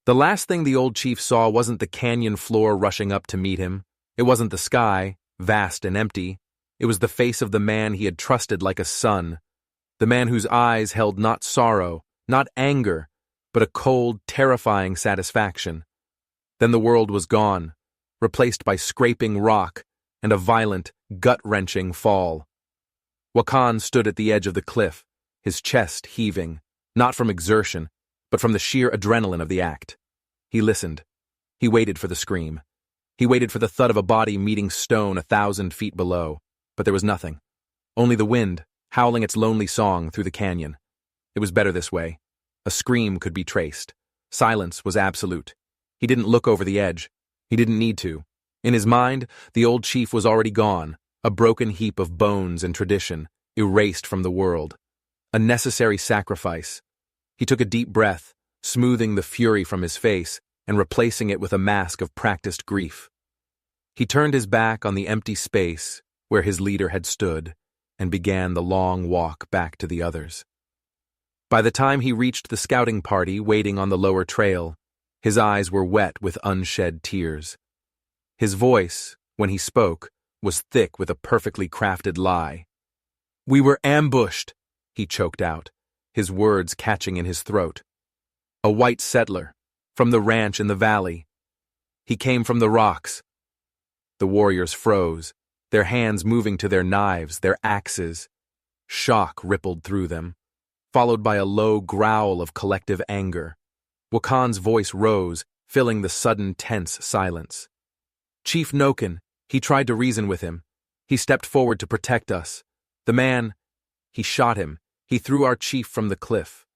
The last thing the old chief saw wasn't the canyon floor rushing up to meet him. It wasn't the sky, vast and empty. It was the face of the man he had trusted like a son, the man whose eyes held not sorrow, not anger, but a cold, terrifying satisfaction. Then the world was gone, replaced by scraping rock and a violent, gut-wrenching fall. Wakan stood at the edge of the cliff, his chest heaving, not from exertion, but from the sheer adrenaline of the act. He listened. He waited for the scream. He waited for the thud of a body meeting stone 1,000 feet below, but there was nothing. Only the wind, howling its lonely song through the canyon. It was better this way. A scream could be traced. Silence was absolute. He didn't look over the edge. He didn't need to. In his mind, the old chief was already gone, a broken heap of bones and tradition, erased from the world. A necessary sacrifice. He took a deep breath, smoothing the fury from his face and replacing it with a mask of practiced grief. He turned his back on the empty space where his leader had stood and began the long walk back to the others. By the time he reached the scouting party waiting on the lower trail, his eyes were wet with unshed tears. His voice, when he spoke, was thick with a perfectly crafted lie. "We were ambushed," he choked out, his words catching in his throat. "A white settler, from the ranch in the valley. He came from the rocks." The warriors froze, their hands moving to their knives, their axes. Shock rippled through them, followed by a low growl of collective anger. Wakan's voice rose, filling the sudden tense silence. "Chief Noken," he tried to reason with him. "He stepped forward to protect us. The man, he shot him. He threw our chief from the cliff."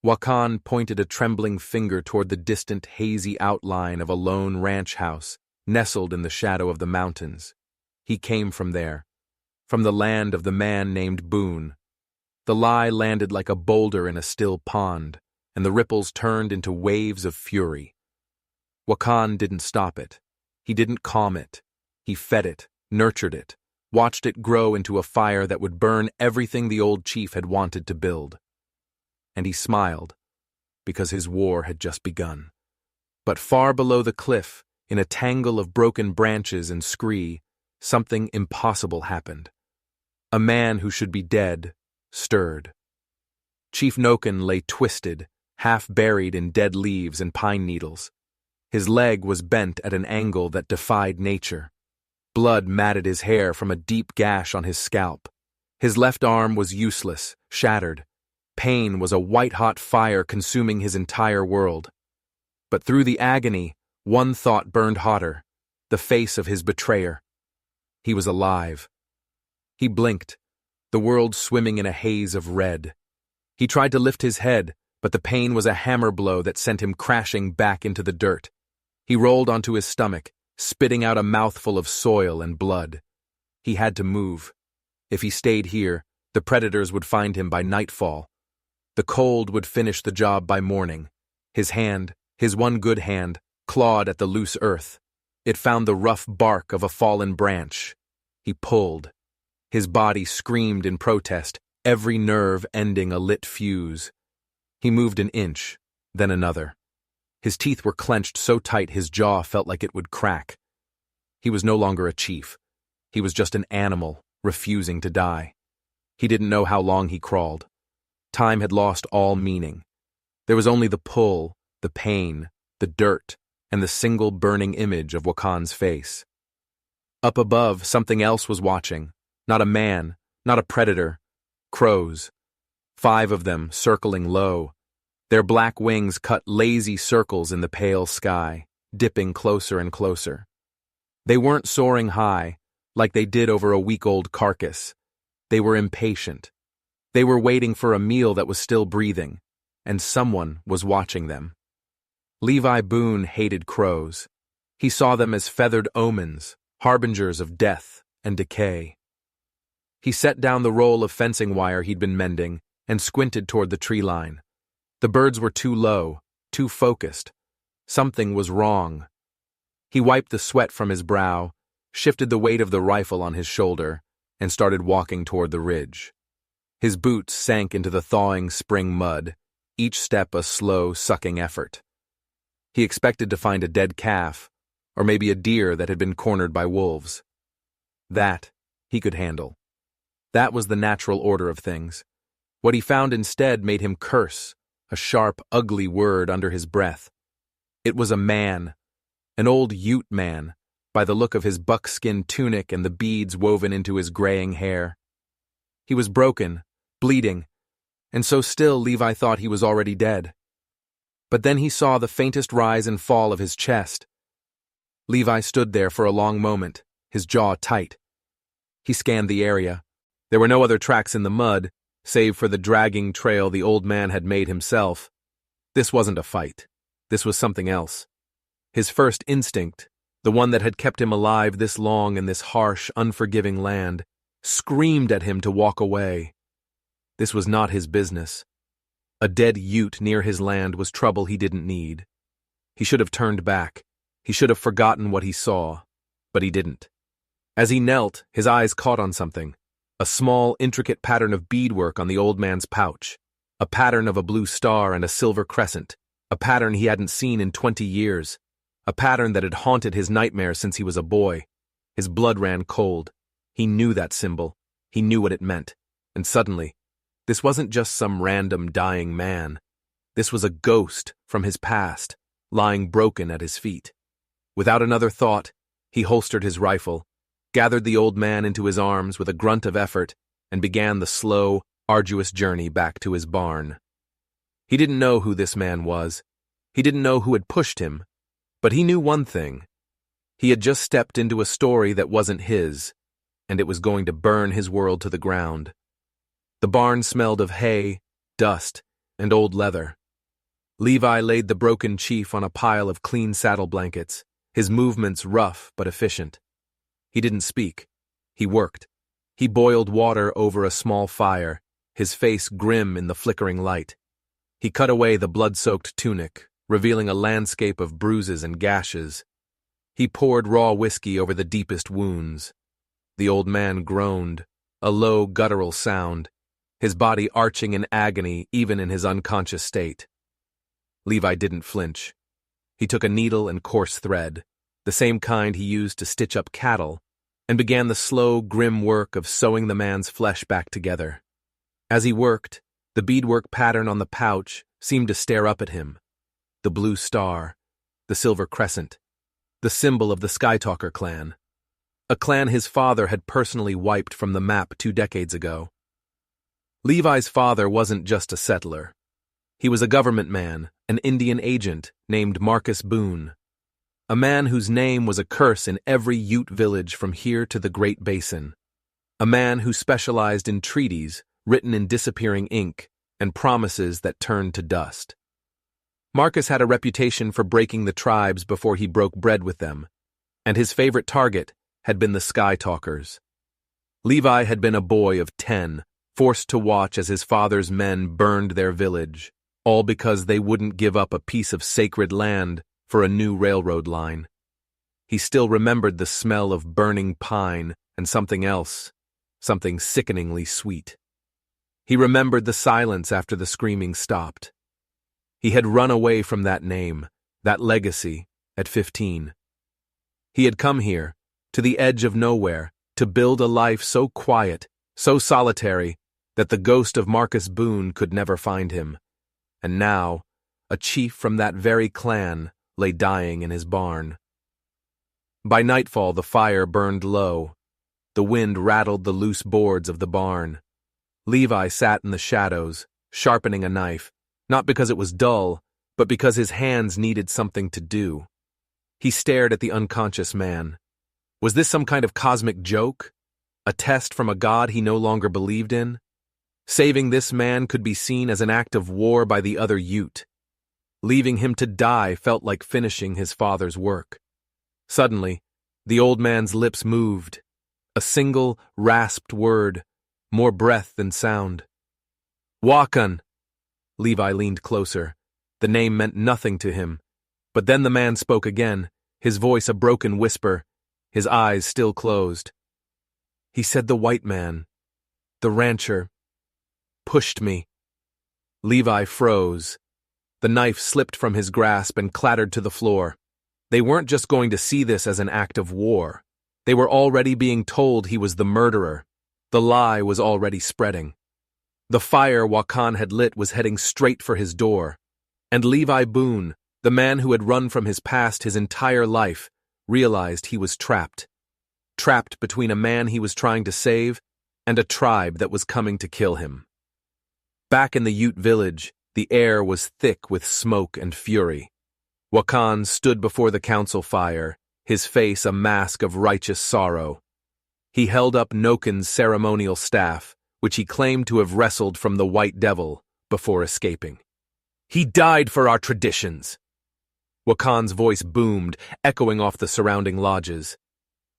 Wakan pointed a trembling finger toward the distant, hazy outline of a lone ranch house, nestled in the shadow of the mountains. He came from there, from the land of the man named Boone. The lie landed like a boulder in a still pond, and the ripples turned into waves of fury. Wakan didn't stop it. He didn't calm it. He fed it, nurtured it, watched it grow into a fire that would burn everything the old chief had wanted to build. And he smiled, because his war had just begun. But far below the cliff, in a tangle of broken branches and scree, something impossible happened. A man who should be dead stirred. Chief Noken lay twisted, half buried in dead leaves and pine needles. His leg was bent at an angle that defied nature. Blood matted his hair from a deep gash on his scalp. His left arm was useless, shattered. Pain was a white-hot fire consuming his entire world. But through the agony, one thought burned hotter, the face of his betrayer. He was alive. He blinked, the world swimming in a haze of red. He tried to lift his head, but the pain was a hammer blow that sent him crashing back into the dirt. He rolled onto his stomach, spitting out a mouthful of soil and blood. He had to move. If he stayed here, the predators would find him by nightfall. The cold would finish the job by morning. His hand, his one good hand, clawed at the loose earth. It found the rough bark of a fallen branch. He pulled. His body screamed in protest, every nerve ending a lit fuse. He moved an inch, then another. His teeth were clenched so tight his jaw felt like it would crack. He was no longer a chief. He was just an animal, refusing to die. He didn't know how long he crawled. Time had lost all meaning. There was only the pull, the pain, the dirt, and the single burning image of Wakan's face. Up above, something else was watching. Not a man, not a predator. Crows. 5 of them, circling low. Their black wings cut lazy circles in the pale sky, dipping closer and closer. They weren't soaring high, like they did over a week-old carcass. They were impatient. They were waiting for a meal that was still breathing, and someone was watching them. Levi Boone hated crows. He saw them as feathered omens, harbingers of death and decay. He set down the roll of fencing wire he'd been mending and squinted toward the tree line. The birds were too low, too focused. Something was wrong. He wiped the sweat from his brow, shifted the weight of the rifle on his shoulder, and started walking toward the ridge. His boots sank into the thawing spring mud, each step a slow, sucking effort. He expected to find a dead calf, or maybe a deer that had been cornered by wolves. That he could handle. That was the natural order of things. What he found instead made him curse, a sharp, ugly word under his breath. It was a man, an old Ute man, by the look of his buckskin tunic and the beads woven into his graying hair. He was broken, bleeding, and so still Levi thought he was already dead. But then he saw the faintest rise and fall of his chest. Levi stood there for a long moment, his jaw tight. He scanned the area. There were no other tracks in the mud, save for the dragging trail the old man had made himself. This wasn't a fight. This was something else. His first instinct, the one that had kept him alive this long in this harsh, unforgiving land, screamed at him to walk away. This was not his business. A dead Ute near his land was trouble he didn't need. He should have turned back. He should have forgotten what he saw, but he didn't. As he knelt, his eyes caught on something, a small, intricate pattern of beadwork on the old man's pouch, a pattern of a blue star and a silver crescent, a pattern he hadn't seen in 20 years, a pattern that had haunted his nightmares since he was a boy. His blood ran cold. He knew that symbol. He knew what it meant. And suddenly, this wasn't just some random dying man. This was a ghost from his past, lying broken at his feet. Without another thought, he holstered his rifle, gathered the old man into his arms with a grunt of effort, and began the slow, arduous journey back to his barn. He didn't know who this man was. He didn't know who had pushed him. But he knew one thing. He had just stepped into a story that wasn't his, and it was going to burn his world to the ground. The barn smelled of hay, dust, and old leather. Levi laid the broken chief on a pile of clean saddle blankets, his movements rough but efficient. He didn't speak. He worked. He boiled water over a small fire, his face grim in the flickering light. He cut away the blood-soaked tunic, revealing a landscape of bruises and gashes. He poured raw whiskey over the deepest wounds. The old man groaned, a low, guttural sound, his body arching in agony even in his unconscious state. Levi didn't flinch. He took a needle and coarse thread, the same kind he used to stitch up cattle, and began the slow, grim work of sewing the man's flesh back together. As he worked, the beadwork pattern on the pouch seemed to stare up at him. The blue star, the silver crescent, the symbol of the Skytalker clan. A clan his father had personally wiped from the map 2 decades ago. Levi's father wasn't just a settler. He was a government man, an Indian agent named Marcus Boone. A man whose name was a curse in every Ute village from here to the Great Basin. A man who specialized in treaties written in disappearing ink and promises that turned to dust. Marcus had a reputation for breaking the tribes before he broke bread with them, and his favorite target had been the Skytalkers. Levi had been a boy of 10, forced to watch as his father's men burned their village, all because they wouldn't give up a piece of sacred land for a new railroad line. He still remembered the smell of burning pine and something else, something sickeningly sweet. He remembered the silence after the screaming stopped. He had run away from that name, that legacy, at 15. He had come here, to the edge of nowhere, to build a life so quiet, so solitary, that the ghost of Marcus Boone could never find him. And now, a chief from that very clan lay dying in his barn. By nightfall the fire burned low. The wind rattled the loose boards of the barn. Levi sat in the shadows, sharpening a knife, not because it was dull, but because his hands needed something to do. He stared at the unconscious man. Was this some kind of cosmic joke? A test from a god he no longer believed in? Saving this man could be seen as an act of war by the other Ute. Leaving him to die felt like finishing his father's work. Suddenly, the old man's lips moved. A single, rasped word, more breath than sound. Wakan! Levi leaned closer. The name meant nothing to him. But then the man spoke again, his voice a broken whisper, his eyes still closed. He said the white man, the rancher, pushed me. Levi froze. The knife slipped from his grasp and clattered to the floor. They weren't just going to see this as an act of war. They were already being told he was the murderer. The lie was already spreading. The fire Wakan had lit was heading straight for his door. And Levi Boone, the man who had run from his past his entire life, realized he was trapped. Trapped between a man he was trying to save and a tribe that was coming to kill him. Back in the Ute village, the air was thick with smoke and fury. Wakan stood before the council fire, his face a mask of righteous sorrow. He held up Noken's ceremonial staff, which he claimed to have wrestled from the White Devil before escaping. "He died for our traditions!" Wakan's voice boomed, echoing off the surrounding lodges.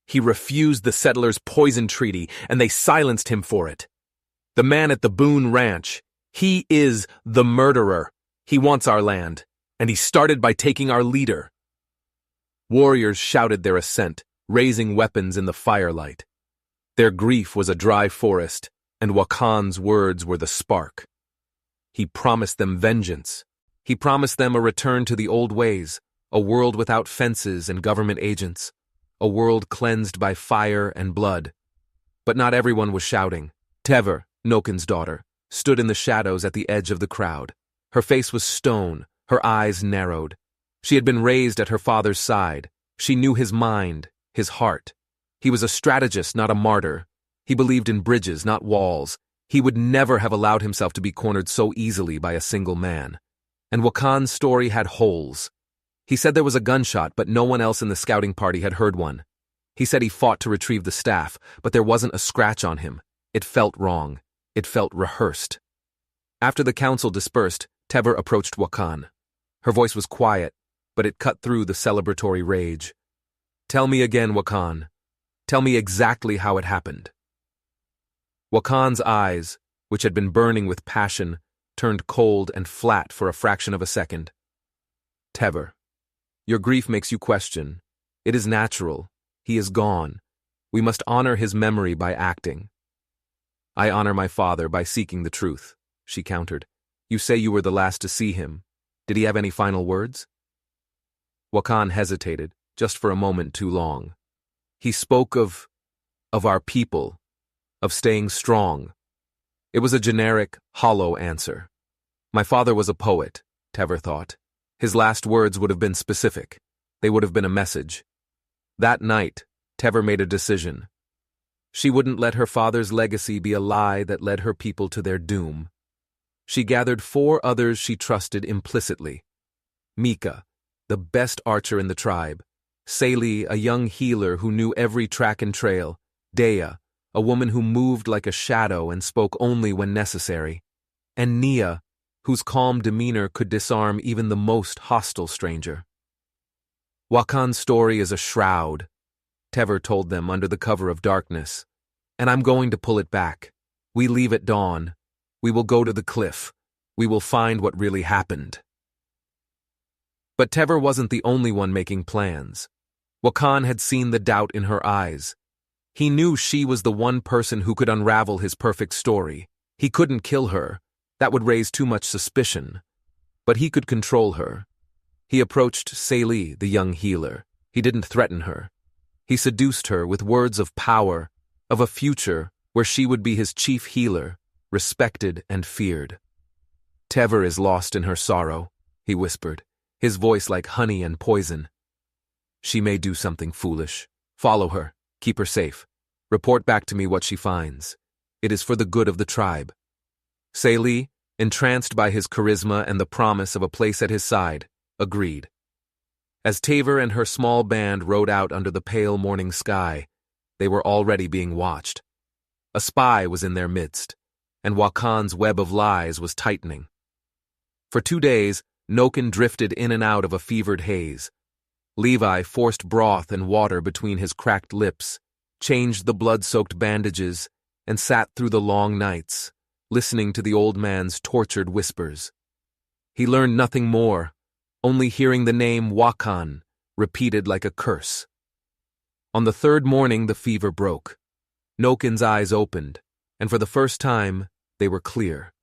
"He refused the settlers' poison treaty, and they silenced him for it. The man at the Boone Ranch, he is the murderer. He wants our land, and he started by taking our leader." Warriors shouted their assent, raising weapons in the firelight. Their grief was a dry forest, and Wakan's words were the spark. He promised them vengeance. He promised them a return to the old ways, a world without fences and government agents, a world cleansed by fire and blood. But not everyone was shouting. Tever, Noken's daughter, stood in the shadows at the edge of the crowd. Her face was stone, her eyes narrowed. She had been raised at her father's side. She knew his mind, his heart. He was a strategist, not a martyr. He believed in bridges, not walls. He would never have allowed himself to be cornered so easily by a single man. And Wakan's story had holes. He said there was a gunshot, but no one else in the scouting party had heard one. He said he fought to retrieve the staff, but there wasn't a scratch on him. It felt wrong. It felt rehearsed. After the council dispersed, Tever approached Wakan. Her voice was quiet, but it cut through the celebratory rage. "Tell me again, Wakan. Tell me exactly how it happened." Wakan's eyes, which had been burning with passion, turned cold and flat for a fraction of a second. "Tever, your grief makes you question. It is natural. He is gone. We must honor his memory by acting." "I honor my father by seeking the truth," she countered. "You say you were the last to see him. Did he have any final words?" Wakan hesitated, just for a moment too long. "He spoke of our people, of staying strong." It was a generic, hollow answer. My father was a poet, Tever thought. His last words would have been specific. They would have been a message. That night, Tever made a decision. She wouldn't let her father's legacy be a lie that led her people to their doom. She gathered 4 others she trusted implicitly. Mika, the best archer in the tribe. Saley, a young healer who knew every track and trail. Dea, a woman who moved like a shadow and spoke only when necessary. And Nia, whose calm demeanor could disarm even the most hostile stranger. "Wakan's story is a shroud," Tever told them under the cover of darkness. "And I'm going to pull it back. We leave at dawn. We will go to the cliff. We will find what really happened." But Tever wasn't the only one making plans. Wakan had seen the doubt in her eyes. He knew she was the one person who could unravel his perfect story. He couldn't kill her. That would raise too much suspicion. But he could control her. He approached Saley, the young healer. He didn't threaten her. He seduced her with words of power, of a future where she would be his chief healer, respected and feared. "Tever is lost in her sorrow," he whispered, his voice like honey and poison. "She may do something foolish. Follow her. Keep her safe. Report back to me what she finds. It is for the good of the tribe." Saley, entranced by his charisma and the promise of a place at his side, agreed. As Tever and her small band rode out under the pale morning sky, they were already being watched. A spy was in their midst, and Wakan's web of lies was tightening. For 2 days, Noken drifted in and out of a fevered haze. Levi forced broth and water between his cracked lips, changed the blood-soaked bandages, and sat through the long nights, listening to the old man's tortured whispers. He learned nothing more, only hearing the name Wakan repeated like a curse. On the 3rd morning, the fever broke. Noken's eyes opened, and for the first time, they were clear.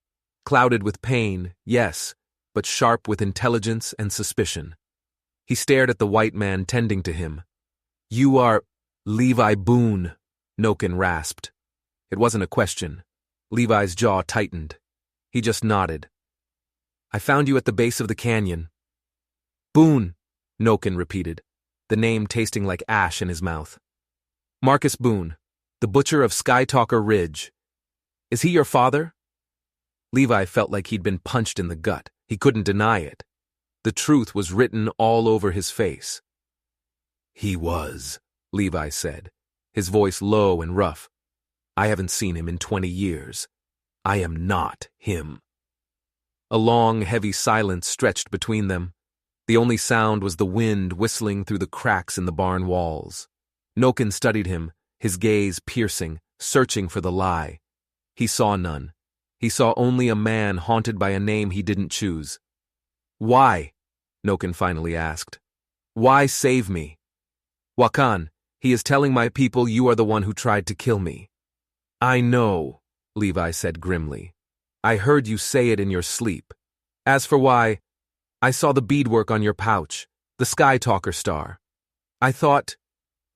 Clouded with pain, yes, but sharp with intelligence and suspicion. He stared at the white man tending to him. "You are Levi Boone," Noken rasped. It wasn't a question. Levi's jaw tightened. He just nodded. "I found you at the base of the canyon." "Boone," Noken repeated, the name tasting like ash in his mouth. "Marcus Boone, the butcher of Skytalker Ridge. Is he your father?" Levi felt like he'd been punched in the gut. He couldn't deny it. The truth was written all over his face. "He was," Levi said, his voice low and rough. "I haven't seen him in 20 years. I am not him." A long, heavy silence stretched between them. The only sound was the wind whistling through the cracks in the barn walls. Noken studied him, his gaze piercing, searching for the lie. He saw none. He saw only a man haunted by a name he didn't choose. "Why?" Noken finally asked. "Why save me?" "Wakan, he is telling my people you are the one who tried to kill me." "I know," Levi said grimly. "I heard you say it in your sleep. As for why, I saw the beadwork on your pouch, the Skytalker star. I thought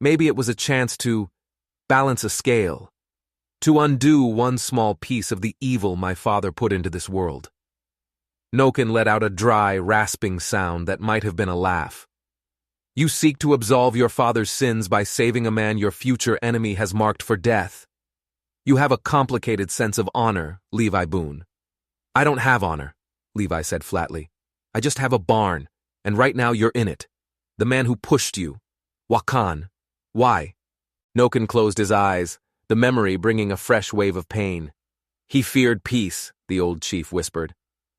maybe it was a chance to balance a scale, to undo one small piece of the evil my father put into this world." Noken let out a dry, rasping sound that might have been a laugh. "You seek to absolve your father's sins by saving a man your future enemy has marked for death. You have a complicated sense of honor, Levi Boone." "I don't have honor," Levi said flatly. "I just have a barn, and right now you're in it. The man who pushed you. Wakan. Why?" Noken closed his eyes, the memory bringing a fresh wave of pain. "He feared peace," the old chief whispered.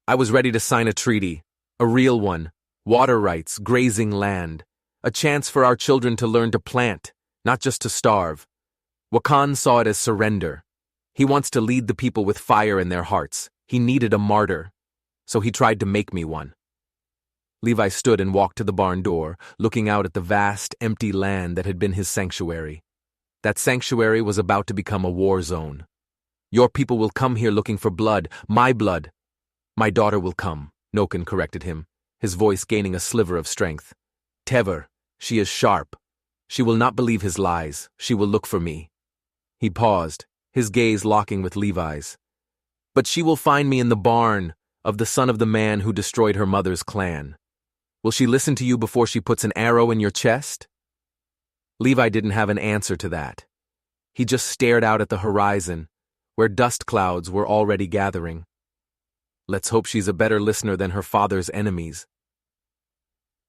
"I was ready to sign a treaty, a real one, water rights, grazing land, a chance for our children to learn to plant, not just to starve. Wakan saw it as surrender. He wants to lead the people with fire in their hearts. He needed a martyr, so he tried to make me one." Levi stood and walked to the barn door, looking out at the vast, empty land that had been his sanctuary. That sanctuary was about to become a war zone. "Your people will come here looking for blood, my blood." "My daughter will come," Noken corrected him, his voice gaining a sliver of strength. "Tever, she is sharp. She will not believe his lies. She will look for me." He paused, his gaze locking with Levi's. "But she will find me in the barn of the son of the man who destroyed her mother's clan. Will she listen to you before she puts an arrow in your chest?" Levi didn't have an answer to that. He just stared out at the horizon, where dust clouds were already gathering. Let's hope she's a better listener than her father's enemies.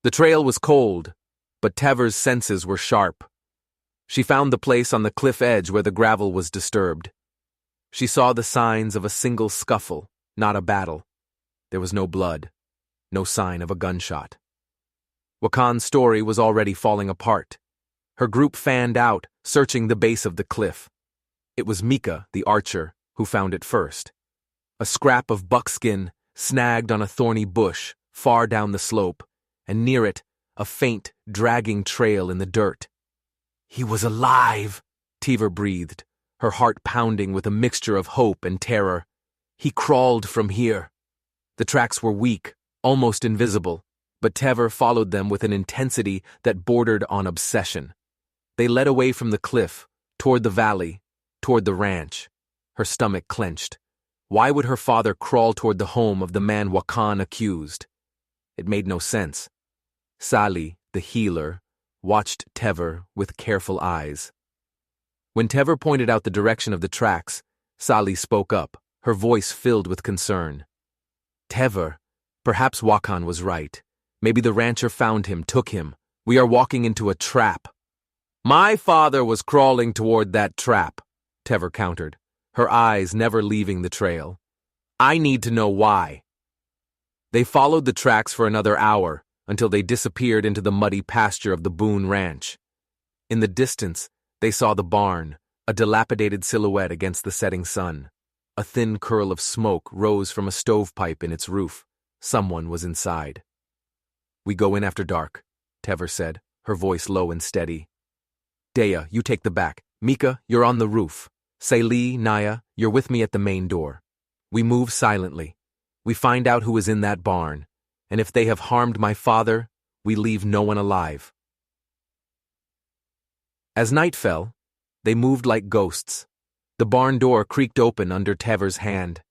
The trail was cold, but Tever's senses were sharp. She found the place on the cliff edge where the gravel was disturbed. She saw the signs of a single scuffle, not a battle. There was no blood, no sign of a gunshot. Wakan's story was already falling apart. Her group fanned out, searching the base of the cliff. It was Mika, the archer, who found it first. A scrap of buckskin snagged on a thorny bush far down the slope, and near it, a faint, dragging trail in the dirt. "He was alive," Tever breathed, her heart pounding with a mixture of hope and terror. "He crawled from here." The tracks were weak, almost invisible, but Tever followed them with an intensity that bordered on obsession. They led away from the cliff, toward the valley, toward the ranch. Her stomach clenched. Why would her father crawl toward the home of the man Wakan accused? It made no sense. Sali, the healer, watched Tever with careful eyes. When Tever pointed out the direction of the tracks, Sali spoke up, her voice filled with concern. "Tever, perhaps Wakan was right. Maybe the rancher found him, took him. We are walking into a trap." "My father was crawling toward that trap," Tever countered, her eyes never leaving the trail. "I need to know why." They followed the tracks for another hour, until they disappeared into the muddy pasture of the Boone Ranch. In the distance, they saw the barn, a dilapidated silhouette against the setting sun. A thin curl of smoke rose from a stovepipe in its roof. Someone was inside. "We go in after dark," Tever said, her voice low and steady. "Dea, you take the back. Mika, you're on the roof. Sayli, Naya, you're with me at the main door. We move silently. We find out who is in that barn, and if they have harmed my father, we leave no one alive." As night fell, they moved like ghosts. The barn door creaked open under Tever's hand.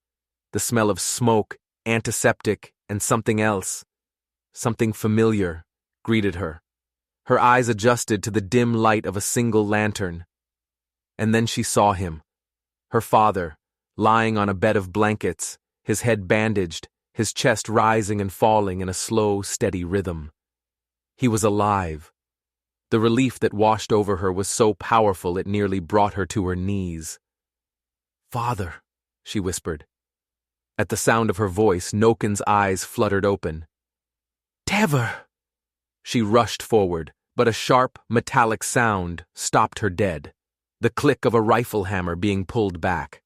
The smell of smoke, antiseptic, and something else, something familiar, greeted her. Her eyes adjusted to the dim light of a single lantern. And then she saw him, her father, lying on a bed of blankets, his head bandaged, his chest rising and falling in a slow, steady rhythm. He was alive. The relief that washed over her was so powerful it nearly brought her to her knees. "Father," she whispered. At the sound of her voice, Nokin's eyes fluttered open. "Tever!" She rushed forward, but a sharp, metallic sound stopped her dead, the click of a rifle hammer being pulled back.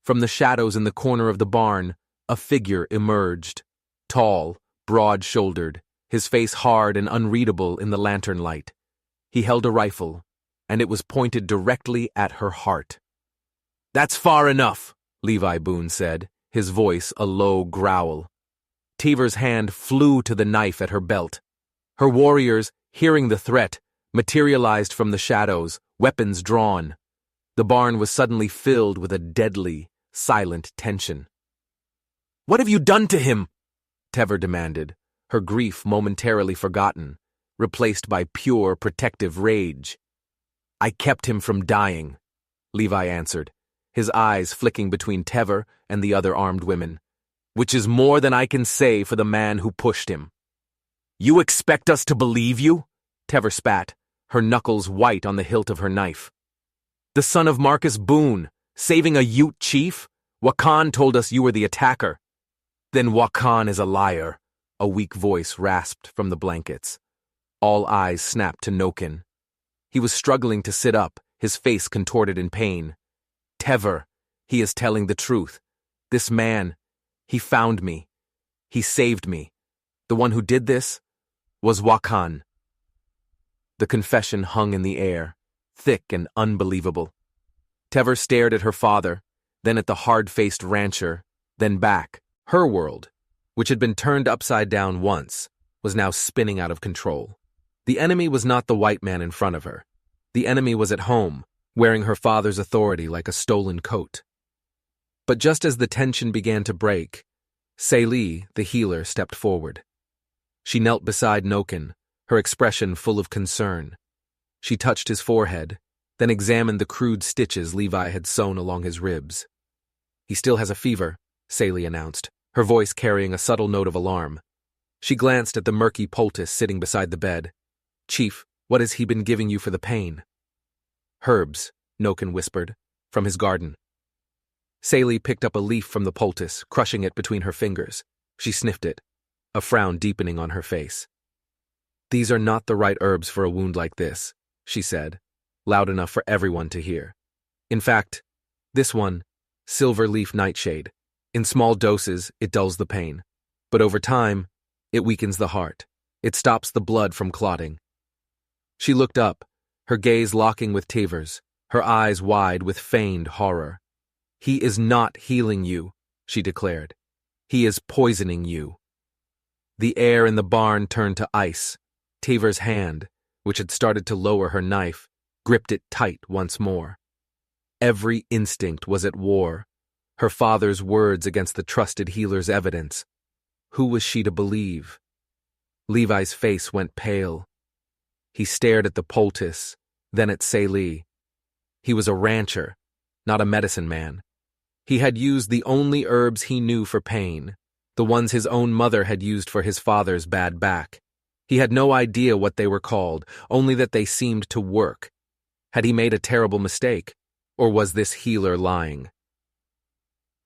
From the shadows in the corner of the barn, a figure emerged, tall, broad-shouldered, his face hard and unreadable in the lantern light. He held a rifle, and it was pointed directly at her heart. "That's far enough," Levi Boone said, his voice a low growl. Tever's hand flew to the knife at her belt. Her warriors, hearing the threat, materialized from the shadows, weapons drawn. The barn was suddenly filled with a deadly, silent tension. "What have you done to him?" Tever demanded, her grief momentarily forgotten, replaced by pure, protective rage. "I kept him from dying," Levi answered, his eyes flicking between Tever and the other armed women, "which is more than I can say for the man who pushed him." "You expect us to believe you?" Tever spat, her knuckles white on the hilt of her knife. "The son of Marcus Boone, saving a Ute chief? Wakan told us you were the attacker." "Then Wakan is a liar," a weak voice rasped from the blankets. All eyes snapped to Nokin. He was struggling to sit up, his face contorted in pain. "Tever, he is telling the truth. This man, he found me. He saved me. The one who did this was Wakan." The confession hung in the air, thick and unbelievable. Tever stared at her father, then at the hard-faced rancher, then back. Her world, which had been turned upside down once, was now spinning out of control. The enemy was not the white man in front of her. The enemy was at home, wearing her father's authority like a stolen coat. But just as the tension began to break, Celie, the healer, stepped forward. She knelt beside Nokin, her expression full of concern. She touched his forehead, then examined the crude stitches Levi had sewn along his ribs. "He still has a fever," Celie announced, her voice carrying a subtle note of alarm. She glanced at the murky poultice sitting beside the bed. "Chief, what has he been giving you for the pain?" "Herbs," Nokin whispered, "from his garden." Celie picked up a leaf from the poultice, crushing it between her fingers. She sniffed it, a frown deepening on her face. "These are not the right herbs for a wound like this," she said, loud enough for everyone to hear. "In fact, this one, silver leaf nightshade. In small doses, it dulls the pain. But over time, it weakens the heart. It stops the blood from clotting." She looked up, her gaze locking with Tever's, her eyes wide with feigned horror. "He is not healing you," she declared. "He is poisoning you." The air in the barn turned to ice. Tever's hand, which had started to lower her knife, gripped it tight once more. Every instinct was at war. Her father's words against the trusted healer's evidence. Who was she to believe? Levi's face went pale. He stared at the poultice, then at Celie. He was a rancher, not a medicine man. He had used the only herbs he knew for pain, the ones his own mother had used for his father's bad back. He had no idea what they were called, only that they seemed to work. Had he made a terrible mistake, or was this healer lying?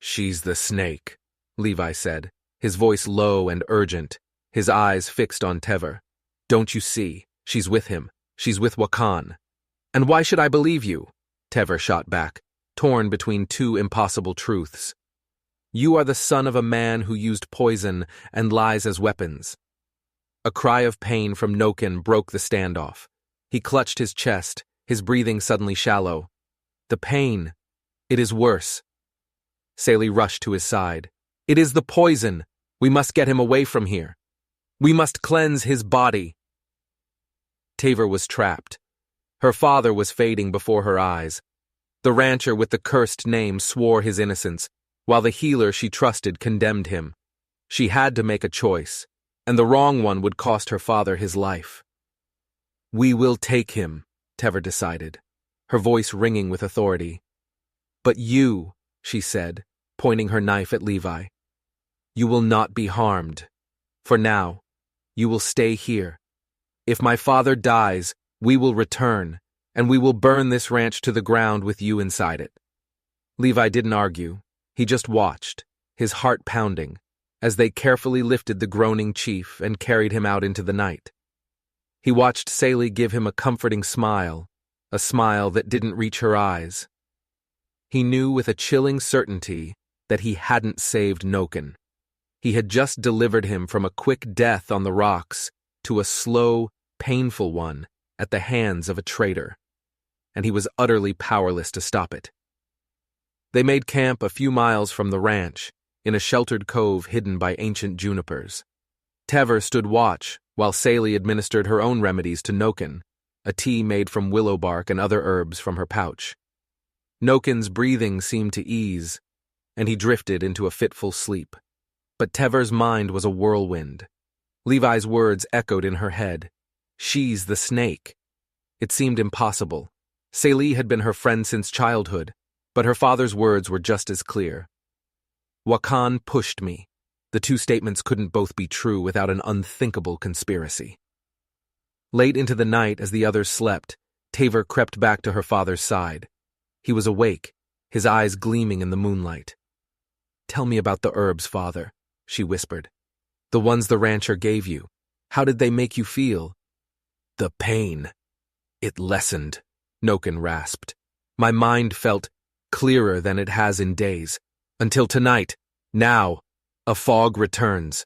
"She's the snake," Levi said, his voice low and urgent, his eyes fixed on Tever. "Don't you see? She's with him. She's with Wakan." "And why should I believe you?" Tever shot back, torn between two impossible truths. "You are the son of a man who used poison and lies as weapons." A cry of pain from Nokin broke the standoff. He clutched his chest, his breathing suddenly shallow. "The pain. It is worse." Celie rushed to his side. It is the poison. We must get him away from here. We must cleanse his body. Taver was trapped. Her father was fading before her eyes. The rancher with the cursed name swore his innocence, while the healer she trusted condemned him. She had to make a choice, and the wrong one would cost her father his life. We will take him, Taver decided, her voice ringing with authority. But you, she said, pointing her knife at Levi, you will not be harmed. For now, you will stay here. If my father dies, we will return, and we will burn this ranch to the ground with you inside it. Levi didn't argue. He just watched, his heart pounding, as they carefully lifted the groaning chief and carried him out into the night. He watched Saley give him a comforting smile, a smile that didn't reach her eyes. He knew with a chilling certainty that he hadn't saved Noken. He had just delivered him from a quick death on the rocks to a slow, painful one at the hands of a traitor, and he was utterly powerless to stop it. They made camp a few miles from the ranch, in a sheltered cove hidden by ancient junipers. Taver stood watch while Saley administered her own remedies to Noken, a tea made from willow bark and other herbs from her pouch. Noken's breathing seemed to ease, and he drifted into a fitful sleep. But Tever's mind was a whirlwind. Levi's words echoed in her head. She's the snake. It seemed impossible. Saley had been her friend since childhood, but her father's words were just as clear. Wakan pushed me. The two statements couldn't both be true without an unthinkable conspiracy. Late into the night, as the others slept, Taver crept back to her father's side. He was awake, his eyes gleaming in the moonlight. Tell me about the herbs, father, she whispered. The ones the rancher gave you. How did they make you feel? The pain. It lessened, Noken rasped. My mind felt clearer than it has in days. Until tonight. Now. A fog returns.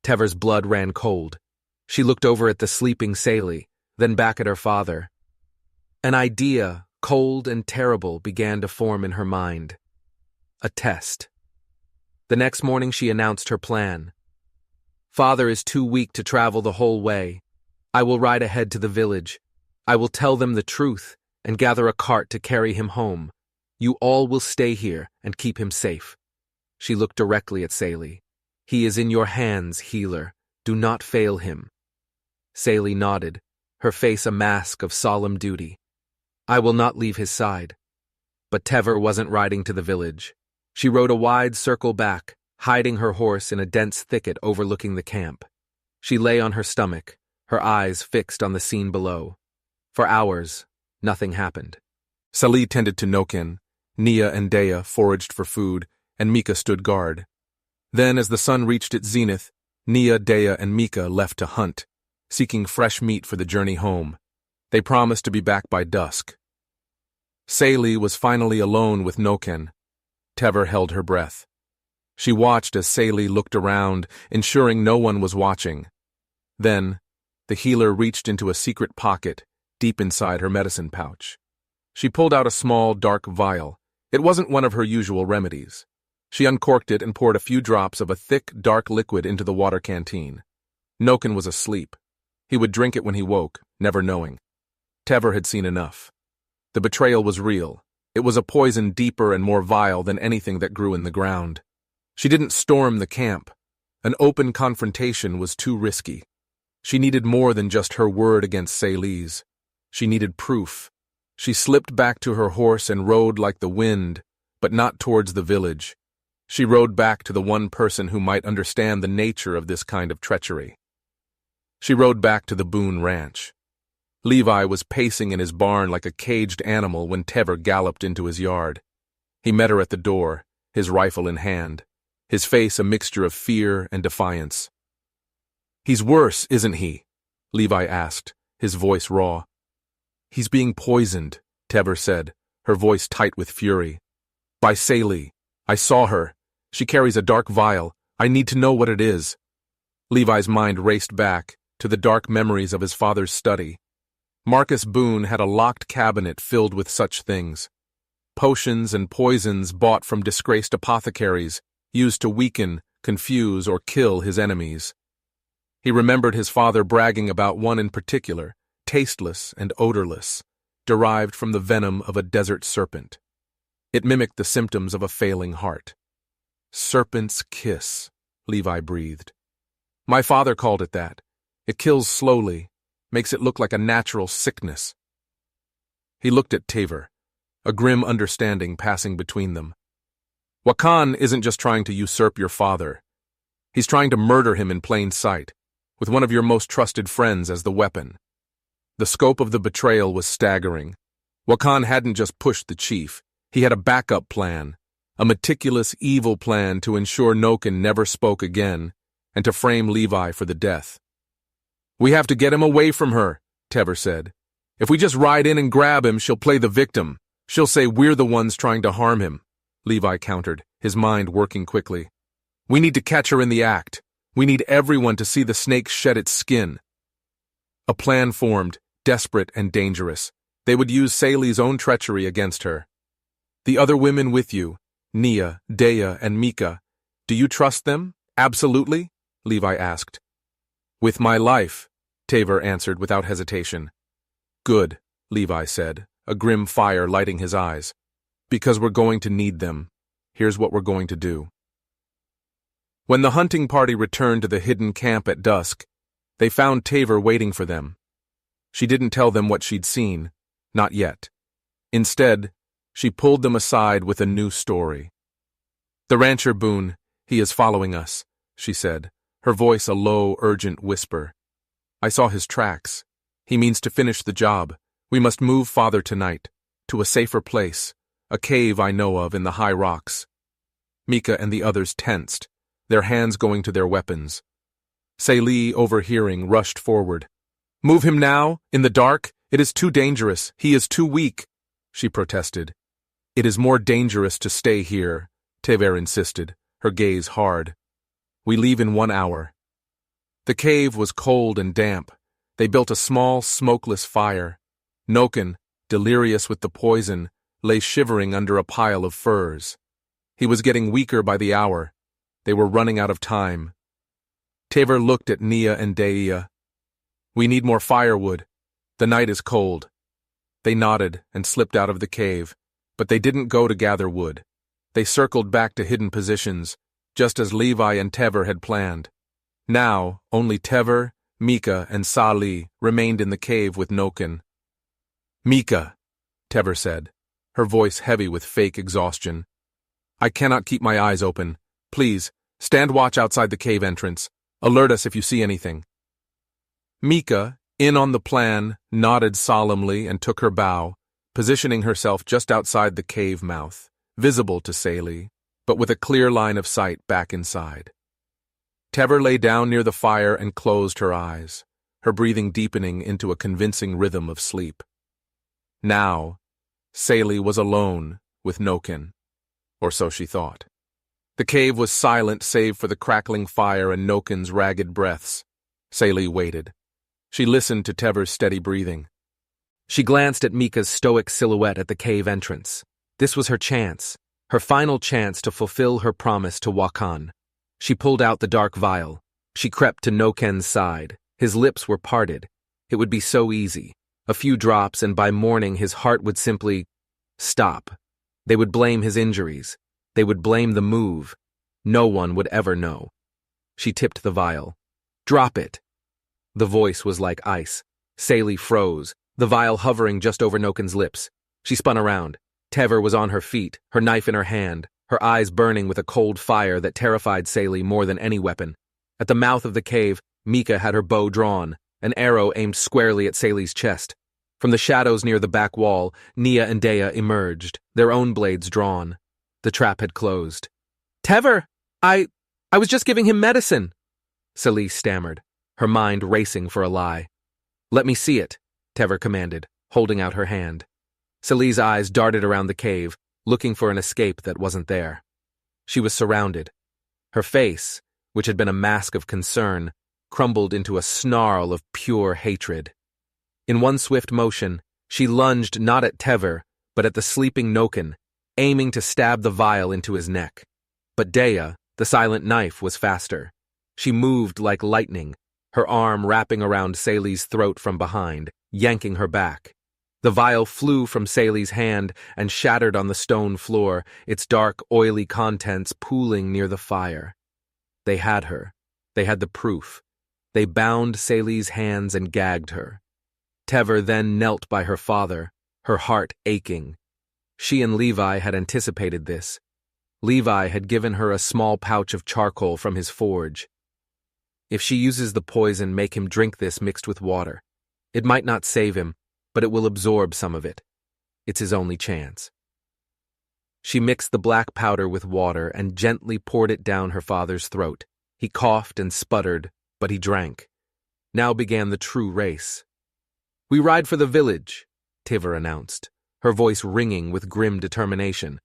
Tever's blood ran cold. She looked over at the sleeping Saley, then back at her father. An idea, cold and terrible, began to form in her mind. A test. The next morning she announced her plan. Father is too weak to travel the whole way. I will ride ahead to the village. I will tell them the truth and gather a cart to carry him home. You all will stay here and keep him safe. She looked directly at Saley. He is in your hands, healer. Do not fail him. Saley nodded, her face a mask of solemn duty. I will not leave his side. But Tever wasn't riding to the village. She rode a wide circle back, hiding her horse in a dense thicket overlooking the camp. She lay on her stomach, her eyes fixed on the scene below. For hours, nothing happened. Salih tended to Noken, Nia and Dea foraged for food, and Mika stood guard. Then, as the sun reached its zenith, Nia, Dea, and Mika left to hunt, seeking fresh meat for the journey home. They promised to be back by dusk. Saley was finally alone with Noken. Tever held her breath. She watched as Saley looked around, ensuring no one was watching. Then, the healer reached into a secret pocket, deep inside her medicine pouch. She pulled out a small, dark vial. It wasn't one of her usual remedies. She uncorked it and poured a few drops of a thick, dark liquid into the water canteen. Noken was asleep. He would drink it when he woke, never knowing. Tever had seen enough. The betrayal was real. It was a poison deeper and more vile than anything that grew in the ground. She didn't storm the camp. An open confrontation was too risky. She needed more than just her word against Saley's. She needed proof. She slipped back to her horse and rode like the wind, but not towards the village. She rode back to the one person who might understand the nature of this kind of treachery. She rode back to the Boone Ranch. Levi was pacing in his barn like a caged animal when Tever galloped into his yard. He met her at the door, his rifle in hand, his face a mixture of fear and defiance. "He's worse, isn't he?" Levi asked, his voice raw. "He's being poisoned," Tever said, her voice tight with fury. "By Saley. I saw her. She carries a dark vial. I need to know what it is." Levi's mind raced back to the dark memories of his father's study. Marcus Boone had a locked cabinet filled with such things. Potions and poisons bought from disgraced apothecaries, used to weaken, confuse, or kill his enemies. He remembered his father bragging about one in particular, tasteless and odorless, derived from the venom of a desert serpent. It mimicked the symptoms of a failing heart. Serpent's kiss, Levi breathed. My father called it that. It kills slowly, makes it look like a natural sickness. He looked at Tavor, a grim understanding passing between them. Wakan isn't just trying to usurp your father. He's trying to murder him in plain sight, with one of your most trusted friends as the weapon. The scope of the betrayal was staggering. Wakan hadn't just pushed the chief. He had a backup plan, a meticulous, evil plan to ensure Noken never spoke again, and to frame Levi for the death. We have to get him away from her, Tevor said. If we just ride in and grab him, she'll play the victim. She'll say we're the ones trying to harm him, Levi countered, his mind working quickly. We need to catch her in the act. We need everyone to see the snake shed its skin. A plan formed, desperate and dangerous. They would use Saley's own treachery against her. The other women with you, Nia, Dea, and Mika, do you trust them? Absolutely? Levi asked. With my life, Tavor answered without hesitation. Good, Levi said, a grim fire lighting his eyes. Because we're going to need them. Here's what we're going to do. When the hunting party returned to the hidden camp at dusk, they found Tavor waiting for them. She didn't tell them what she'd seen, not yet. Instead, she pulled them aside with a new story. The rancher Boone, he is following us, she said, her voice a low, urgent whisper. I saw his tracks. He means to finish the job. We must move father tonight, to a safer place, a cave I know of in the high rocks. Mika and the others tensed, their hands going to their weapons. Saley, overhearing, rushed forward. Move him now, in the dark? It is too dangerous. He is too weak, she protested. It is more dangerous to stay here, Tevor insisted, her gaze hard. We leave in 1 hour. The cave was cold and damp. They built a small, smokeless fire. Noken, delirious with the poison, lay shivering under a pile of furs. He was getting weaker by the hour. They were running out of time. Tavor looked at Nia and Dea. We need more firewood. The night is cold. They nodded and slipped out of the cave, but they didn't go to gather wood. They circled back to hidden positions, just as Levi and Tevor had planned. Now, only Tevor, Mika, and Saleh remained in the cave with Noken. Mika, Tevor said, her voice heavy with fake exhaustion. I cannot keep my eyes open. Please, stand watch outside the cave entrance. Alert us if you see anything. Mika, in on the plan, nodded solemnly and took her bow, positioning herself just outside the cave mouth, visible to Saleh, but with a clear line of sight back inside. Tevor lay down near the fire and closed her eyes, her breathing deepening into a convincing rhythm of sleep. Now, Saleh was alone with Noken, or so she thought. The cave was silent save for the crackling fire and Noken's ragged breaths. Saleh waited. She listened to Tevor's steady breathing. She glanced at Mika's stoic silhouette at the cave entrance. This was her chance, her final chance to fulfill her promise to Wakan. She pulled out the dark vial. She crept to Noken's side. His lips were parted. It would be so easy. A few drops, and by morning his heart would simply stop. They would blame his injuries. They would blame the move. No one would ever know. She tipped the vial. Drop it. The voice was like ice. Saleh froze, the vial hovering just over Noken's lips. She spun around. Tevor was on her feet, her knife in her hand, her eyes burning with a cold fire that terrified Saleh more than any weapon. At the mouth of the cave, Mika had her bow drawn, an arrow aimed squarely at Saleh's chest. From the shadows near the back wall, Nia and Dea emerged, their own blades drawn. The trap had closed. Tevor! I was just giving him medicine, Saleh stammered, her mind racing for a lie. Let me see it, Tevor commanded, holding out her hand. Saleh's eyes darted around the cave, looking for an escape that wasn't there. She was surrounded. Her face, which had been a mask of concern, crumbled into a snarl of pure hatred. In one swift motion, she lunged not at Tevor, but at the sleeping Noken, aiming to stab the vial into his neck. But Dea, The silent knife was faster. She moved like lightning, her arm wrapping around Sally's throat from behind, yanking her back. The vial flew from Sally's hand and shattered on the stone floor, its dark, oily contents pooling near the fire. They had her. They had the proof. They bound Sally's hands and gagged her. Tever then knelt by her father, her heart aching. She and Levi had anticipated this. Levi had given her a small pouch of charcoal from his forge. If she uses the poison, make him drink this mixed with water. It might not save him, but it will absorb some of it. It's his only chance. She mixed the black powder with water and gently poured it down her father's throat. He coughed and sputtered, but he drank. Now began the true race. "We ride for the village," Tever announced, her voice ringing with grim determination.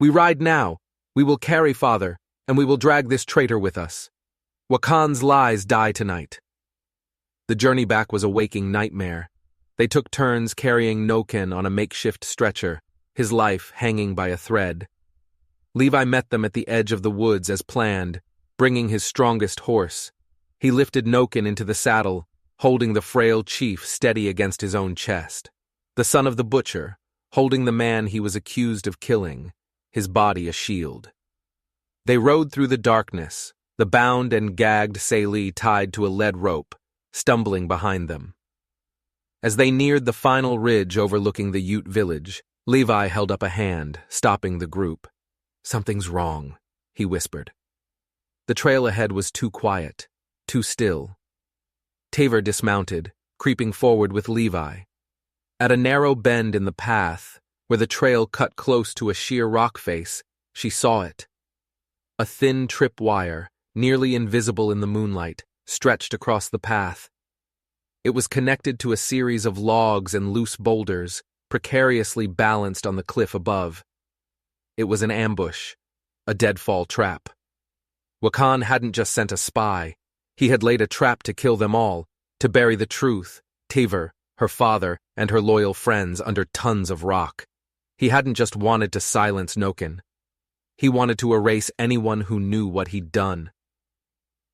"We ride now. We will carry father, and we will drag this traitor with us. Wakan's lies die tonight." The journey back was a waking nightmare. They took turns carrying Noken on a makeshift stretcher, his life hanging by a thread. Levi met them at the edge of the woods as planned, bringing his strongest horse. He lifted Noken into the saddle, holding the frail chief steady against his own chest. The son of the butcher, holding the man he was accused of killing, his body a shield. They rode through the darkness, the bound and gagged Sally tied to a lead rope, stumbling behind them. As they neared the final ridge overlooking the Ute village, Levi held up a hand, stopping the group. "Something's wrong," he whispered. The trail ahead was too quiet, too still. Tever dismounted, creeping forward with Levi. At a narrow bend in the path, where the trail cut close to a sheer rock face, she saw it. A thin tripwire, nearly invisible in the moonlight, stretched across the path. It was connected to a series of logs and loose boulders, precariously balanced on the cliff above. It was an ambush, a deadfall trap. Wakan hadn't just sent a spy. He had laid a trap to kill them all, to bury the truth, Tever, her father, and her loyal friends under tons of rock. He hadn't just wanted to silence Noken. He wanted to erase anyone who knew what he'd done.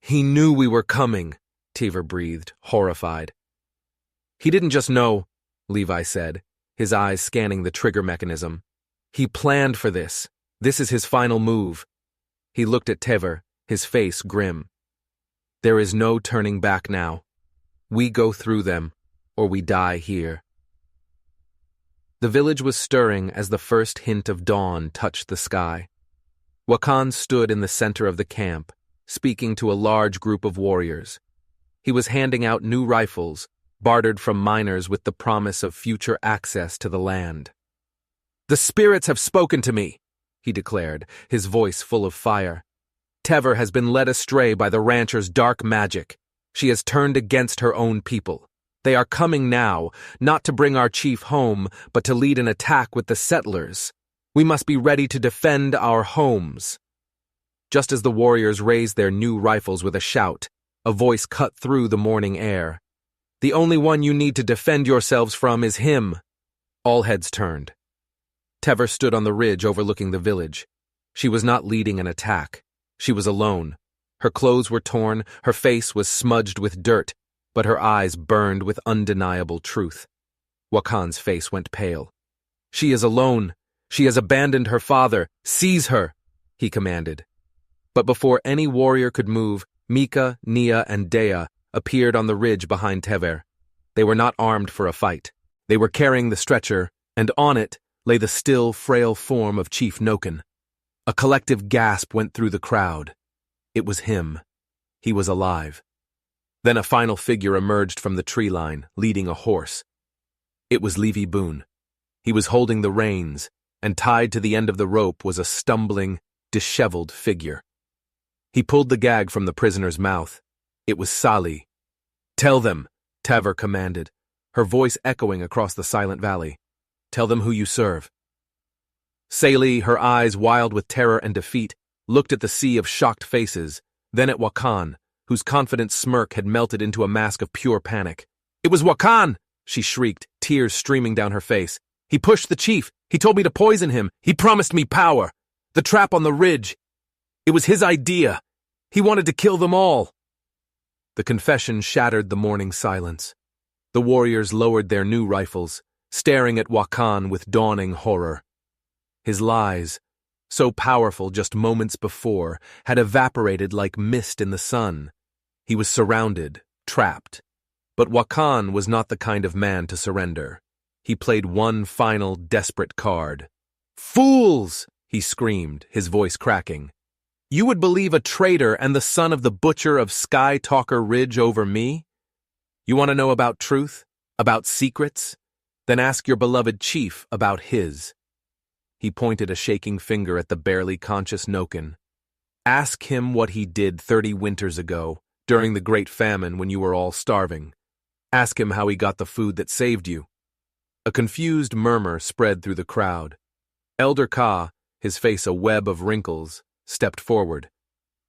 "He knew we were coming," Tever breathed, horrified. "He didn't just know," Levi said, his eyes scanning the trigger mechanism. "He planned for this. This is his final move." He looked at Tever, his face grim. "There is no turning back now. We go through them, or we die here." The village was stirring as the first hint of dawn touched the sky. Wakan stood in the center of the camp, speaking to a large group of warriors. He was handing out new rifles, bartered from miners with the promise of future access to the land. "The spirits have spoken to me," he declared, his voice full of fire. "Tever has been led astray by the rancher's dark magic. She has turned against her own people. They are coming now, not to bring our chief home, but to lead an attack with the settlers. We must be ready to defend our homes." Just as the warriors raised their new rifles with a shout, a voice cut through the morning air. "The only one you need to defend yourselves from is him." All heads turned. Tever stood on the ridge overlooking the village. She was not leading an attack. She was alone. Her clothes were torn, her face was smudged with dirt, but her eyes burned with undeniable truth. Wakan's face went pale. "She is alone. She has abandoned her father. Seize her," he commanded. But before any warrior could move, Mika, Nia, and Dea appeared on the ridge behind Tever. They were not armed for a fight. They were carrying the stretcher, and on it lay the still, frail form of Chief Noken. A collective gasp went through the crowd. It was him. He was alive. Then a final figure emerged from the tree line, leading a horse. It was Levi Boone. He was holding the reins, and tied to the end of the rope was a stumbling, disheveled figure. He pulled the gag from the prisoner's mouth. It was Sally. "Tell them," Tever commanded, her voice echoing across the silent valley. "Tell them who you serve." Sally, her eyes wild with terror and defeat, looked at the sea of shocked faces, then at Wakan, whose confident smirk had melted into a mask of pure panic. "It was Wakan!" she shrieked, tears streaming down her face. "He pushed the chief. He told me to poison him. He promised me power. The trap on the ridge." It was his idea. He wanted to kill them all. The confession shattered the morning silence. The warriors lowered their new rifles, staring at Wakan with dawning horror. His lies, so powerful just moments before, had evaporated like mist in the sun. He was surrounded, trapped. But Wakan was not the kind of man to surrender. He played one final desperate card. "Fools!" he screamed, his voice cracking. "You would believe a traitor and the son of the butcher of Sky Talker Ridge over me? You want to know about truth? About secrets? Then ask your beloved chief about his." He pointed a shaking finger at the barely conscious Noken. "Ask him what he did 30 winters ago, during the Great Famine when you were all starving. Ask him how he got the food that saved you." A confused murmur spread through the crowd. Elder Ka, his face a web of wrinkles, stepped forward.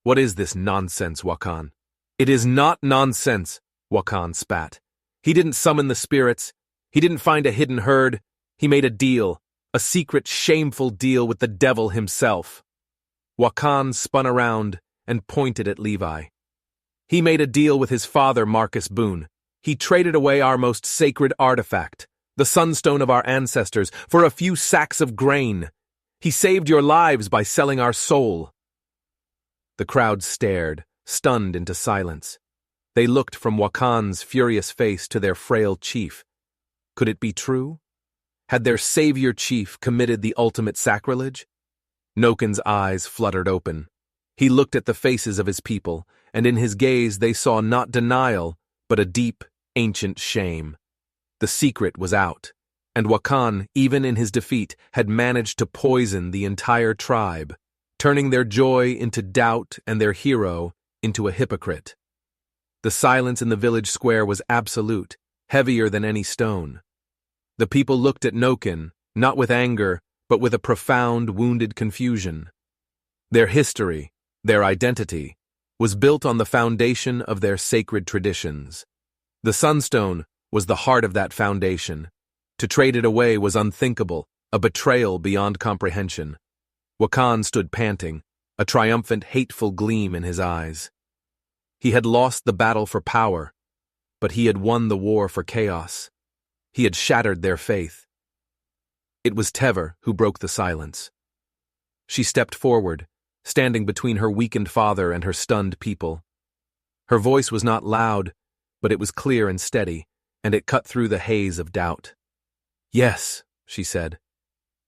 "What is this nonsense, Wakan?" "It is not nonsense," Wakan spat. "He didn't summon the spirits. He didn't find a hidden herd. He made a deal, a secret, shameful deal with the devil himself." Wakan spun around and pointed at Levi. "He made a deal with his father, Marcus Boone. He traded away our most sacred artifact, the sunstone of our ancestors, for a few sacks of grain. He saved your lives by selling our soul." The crowd stared, stunned into silence. They looked from Wakan's furious face to their frail chief. Could it be true? Had their savior chief committed the ultimate sacrilege? Noken's eyes fluttered open. He looked at the faces of his people, and in his gaze they saw not denial, but a deep, ancient shame. The secret was out, and Wakan, even in his defeat, had managed to poison the entire tribe, turning their joy into doubt and their hero into a hypocrite. The silence in the village square was absolute, heavier than any stone. The people looked at Noken, not with anger, but with a profound, wounded confusion. Their history, their identity, was built on the foundation of their sacred traditions. The Sunstone was the heart of that foundation. To trade it away was unthinkable, a betrayal beyond comprehension. Wakan stood panting, a triumphant, hateful gleam in his eyes. He had lost the battle for power, but he had won the war for chaos. He had shattered their faith. It was Tever who broke the silence. She stepped forward, standing between her weakened father and her stunned people. Her voice was not loud, but it was clear and steady, and it cut through the haze of doubt. "Yes," she said,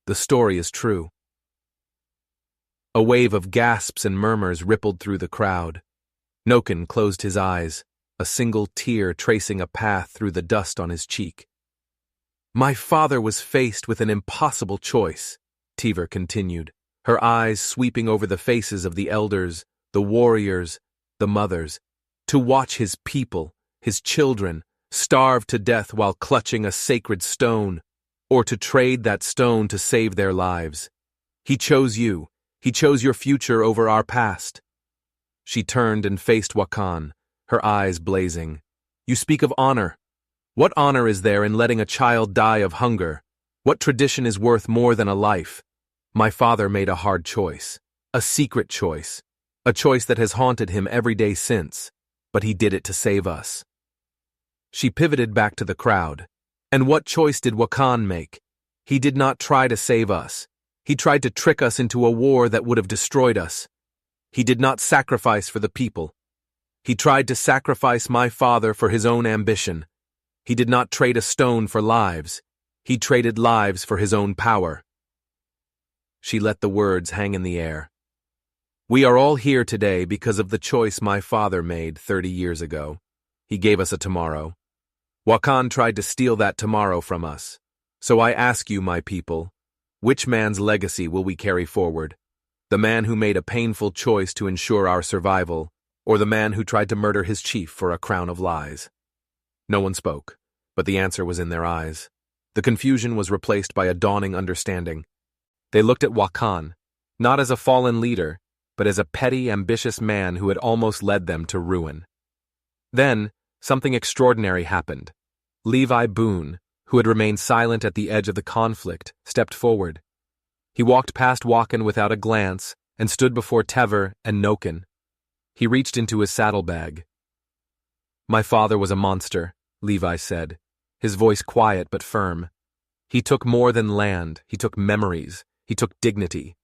"the story is true." A wave of gasps and murmurs rippled through the crowd. Noken closed his eyes, a single tear tracing a path through the dust on his cheek. "My father was faced with an impossible choice," Tever continued, her eyes sweeping over the faces of the elders, the warriors, the mothers, to watch his people, his children, starve to death while clutching a sacred stone, or to trade that stone to save their lives. He chose you. He chose your future over our past. She turned and faced Wakan, her eyes blazing. "You speak of honor. What honor is there in letting a child die of hunger? What tradition is worth more than a life? My father made a hard choice, a secret choice, a choice that has haunted him every day since, but he did it to save us." She pivoted back to the crowd. "And what choice did Wakan make? He did not try to save us. He tried to trick us into a war that would have destroyed us. He did not sacrifice for the people. He tried to sacrifice my father for his own ambition. He did not trade a stone for lives. He traded lives for his own power." She let the words hang in the air. "We are all here today because of the choice my father made 30 years ago. He gave us a tomorrow. Wakan tried to steal that tomorrow from us. So I ask you, my people, which man's legacy will we carry forward? The man who made a painful choice to ensure our survival, or the man who tried to murder his chief for a crown of lies?" No one spoke, but the answer was in their eyes. The confusion was replaced by a dawning understanding. They looked at Wakan, not as a fallen leader, but as a petty, ambitious man who had almost led them to ruin. Then, something extraordinary happened. Levi Boone, who had remained silent at the edge of the conflict, stepped forward. He walked past Wakan without a glance, and stood before Tever and Noken. He reached into his saddlebag. "My father was a monster," Levi said, his voice quiet but firm. "He took more than land, he took memories, he took dignity."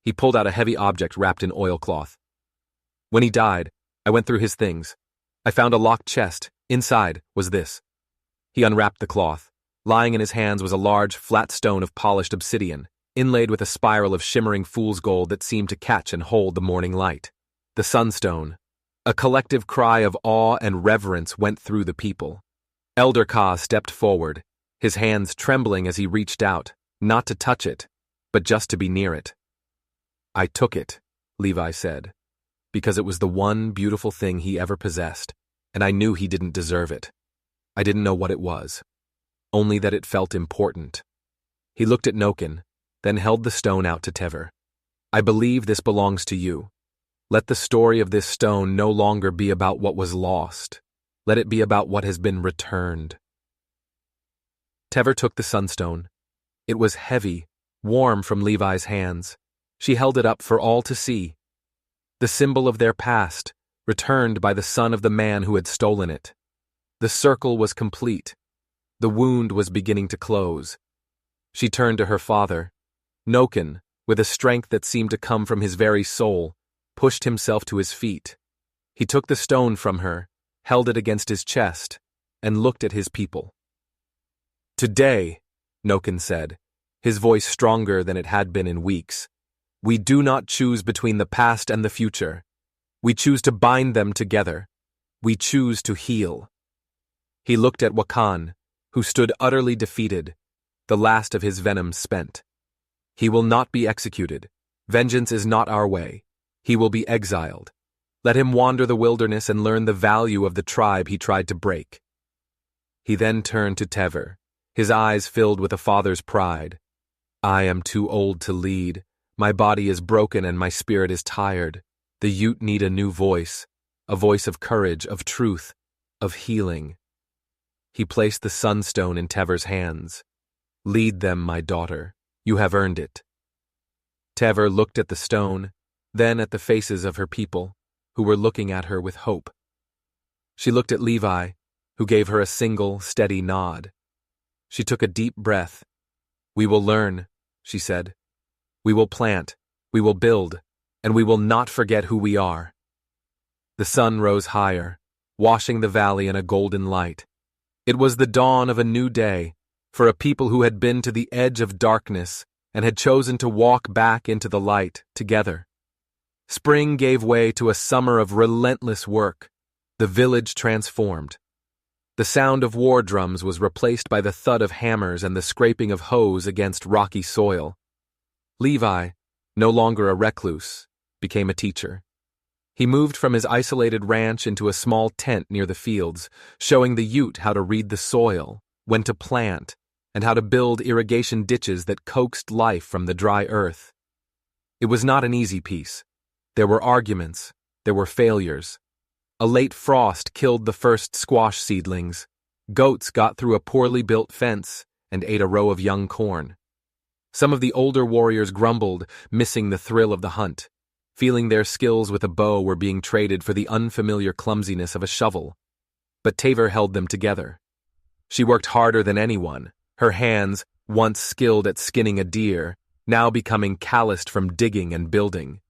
He pulled out a heavy object wrapped in oilcloth. "When he died, I went through his things. I found a locked chest. Inside was this." He unwrapped the cloth. Lying in his hands was a large, flat stone of polished obsidian, inlaid with a spiral of shimmering fool's gold that seemed to catch and hold the morning light. The Sunstone. A collective cry of awe and reverence went through the people. Elder Ka stepped forward, his hands trembling as he reached out, not to touch it, but just to be near it. "I took it," Levi said, "because it was the one beautiful thing he ever possessed, and I knew he didn't deserve it. I didn't know what it was, only that it felt important." He looked at Noken, then held the stone out to Tever. "I believe this belongs to you. Let the story of this stone no longer be about what was lost. Let it be about what has been returned." Tever took the sunstone. It was heavy, warm from Levi's hands. She held it up for all to see. The symbol of their past, returned by the son of the man who had stolen it. The circle was complete. The wound was beginning to close. She turned to her father. Noken, with a strength that seemed to come from his very soul, pushed himself to his feet. He took the stone from her, held it against his chest, and looked at his people. "Today," Noken said, his voice stronger than it had been in weeks, "we do not choose between the past and the future. We choose to bind them together. We choose to heal." He looked at Wakan, who stood utterly defeated, the last of his venom spent. "He will not be executed. Vengeance is not our way. He will be exiled. Let him wander the wilderness and learn the value of the tribe he tried to break." He then turned to Tever, his eyes filled with a father's pride. "I am too old to lead. My body is broken and my spirit is tired. The Ute need a new voice, a voice of courage, of truth, of healing." He placed the sunstone in Tever's hands. "Lead them, my daughter. You have earned it." Tever looked at the stone, then at the faces of her people, who were looking at her with hope. She looked at Levi, who gave her a single, steady nod. She took a deep breath. "We will learn," she said. "We will plant, we will build, and we will not forget who we are." The sun rose higher, washing the valley in a golden light. It was the dawn of a new day, for a people who had been to the edge of darkness and had chosen to walk back into the light together. Spring gave way to a summer of relentless work. The village transformed. The sound of war drums was replaced by the thud of hammers and the scraping of hoes against rocky soil. Levi, no longer a recluse, became a teacher. He moved from his isolated ranch into a small tent near the fields, showing the Ute how to read the soil, when to plant, and how to build irrigation ditches that coaxed life from the dry earth. It was not an easy piece. There were arguments, there were failures. A late frost killed the first squash seedlings. Goats got through a poorly built fence and ate a row of young corn. Some of the older warriors grumbled, missing the thrill of the hunt, feeling their skills with a bow were being traded for the unfamiliar clumsiness of a shovel. But Tever held them together. She worked harder than anyone, her hands, once skilled at skinning a deer, now becoming calloused from digging and building.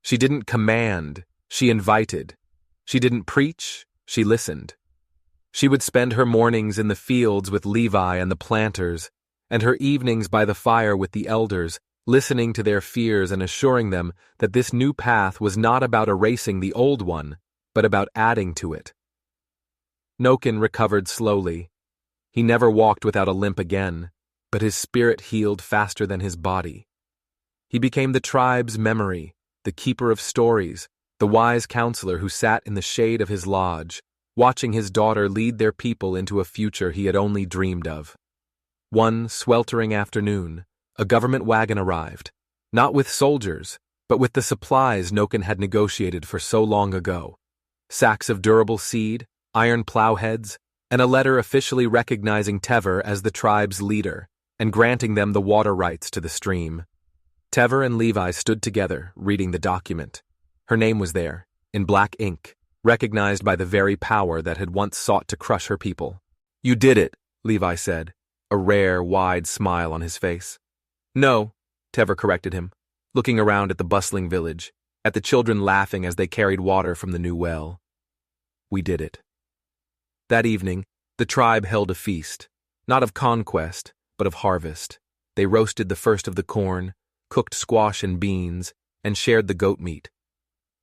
She didn't command, she invited. She didn't preach, she listened. She would spend her mornings in the fields with Levi and the planters, and her evenings by the fire with the elders, listening to their fears and assuring them that this new path was not about erasing the old one, but about adding to it. Noken recovered slowly. He never walked without a limp again, but his spirit healed faster than his body. He became the tribe's memory, the keeper of stories, the wise counselor who sat in the shade of his lodge, watching his daughter lead their people into a future he had only dreamed of. One sweltering afternoon, a government wagon arrived, not with soldiers, but with the supplies Noken had negotiated for so long ago. Sacks of durable seed, iron plowheads, and a letter officially recognizing Tever as the tribe's leader and granting them the water rights to the stream. Tever and Levi stood together, reading the document. Her name was there, in black ink, recognized by the very power that had once sought to crush her people. "You did it," Levi said, a rare, wide smile on his face. "No," Tever corrected him, looking around at the bustling village, at the children laughing as they carried water from the new well. "We did it." That evening, the tribe held a feast, not of conquest, but of harvest. They roasted the first of the corn, cooked squash and beans, and shared the goat meat.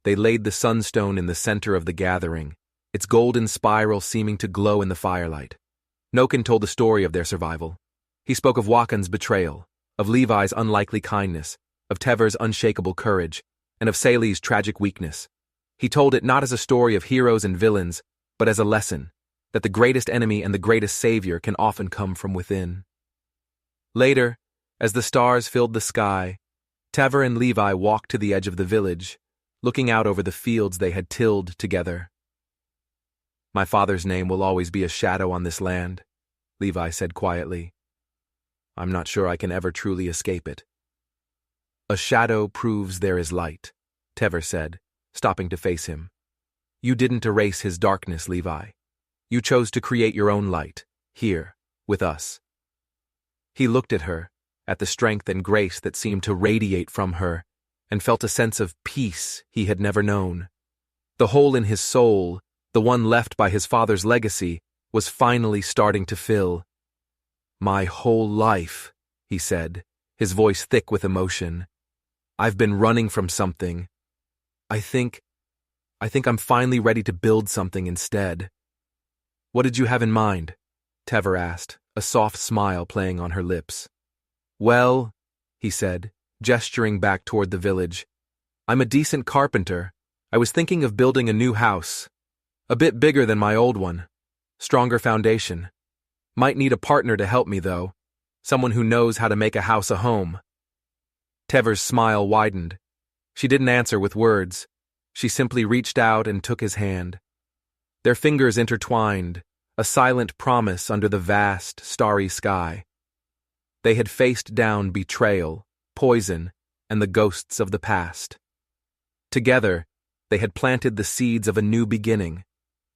They laid the sunstone in the center of the gathering, its golden spiral seeming to glow in the firelight. Noken told the story of their survival. He spoke of Wakan's betrayal, of Levi's unlikely kindness, of Tever's unshakable courage, and of Salih's tragic weakness. He told it not as a story of heroes and villains, but as a lesson, that the greatest enemy and the greatest savior can often come from within. Later, as the stars filled the sky, Tever and Levi walked to the edge of the village, looking out over the fields they had tilled together. "My father's name will always be a shadow on this land," Levi said quietly. "I'm not sure I can ever truly escape it." "A shadow proves there is light," Tever said, stopping to face him. "You didn't erase his darkness, Levi. You chose to create your own light, here, with us." He looked at her, at the strength and grace that seemed to radiate from her, and felt a sense of peace he had never known. The hole in his soul, the one left by his father's legacy, was finally starting to fill. "My whole life," he said, his voice thick with emotion. "I've been running from something. I think I'm finally ready to build something instead." "What did you have in mind?" Tever asked, a soft smile playing on her lips. "Well," he said, gesturing back toward the village, "I'm a decent carpenter. I was thinking of building a new house. A bit bigger than my old one. Stronger foundation. Might need a partner to help me, though. Someone who knows how to make a house a home." Tever's smile widened. She didn't answer with words. She simply reached out and took his hand. Their fingers intertwined, a silent promise under the vast, starry sky. They had faced down betrayal, poison, and the ghosts of the past. Together, they had planted the seeds of a new beginning,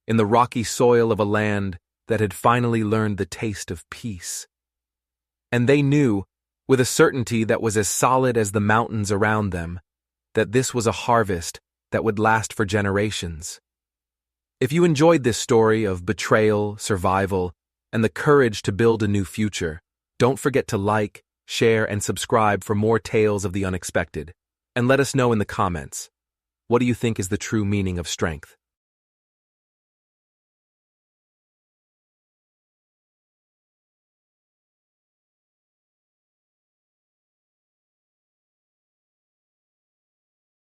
in the rocky soil of a land that had finally learned the taste of peace. And they knew, with a certainty that was as solid as the mountains around them, that this was a harvest that would last for generations. If you enjoyed this story of betrayal, survival, and the courage to build a new future, don't forget to like, share, and subscribe for more tales of the unexpected. And let us know in the comments, what do you think is the true meaning of strength?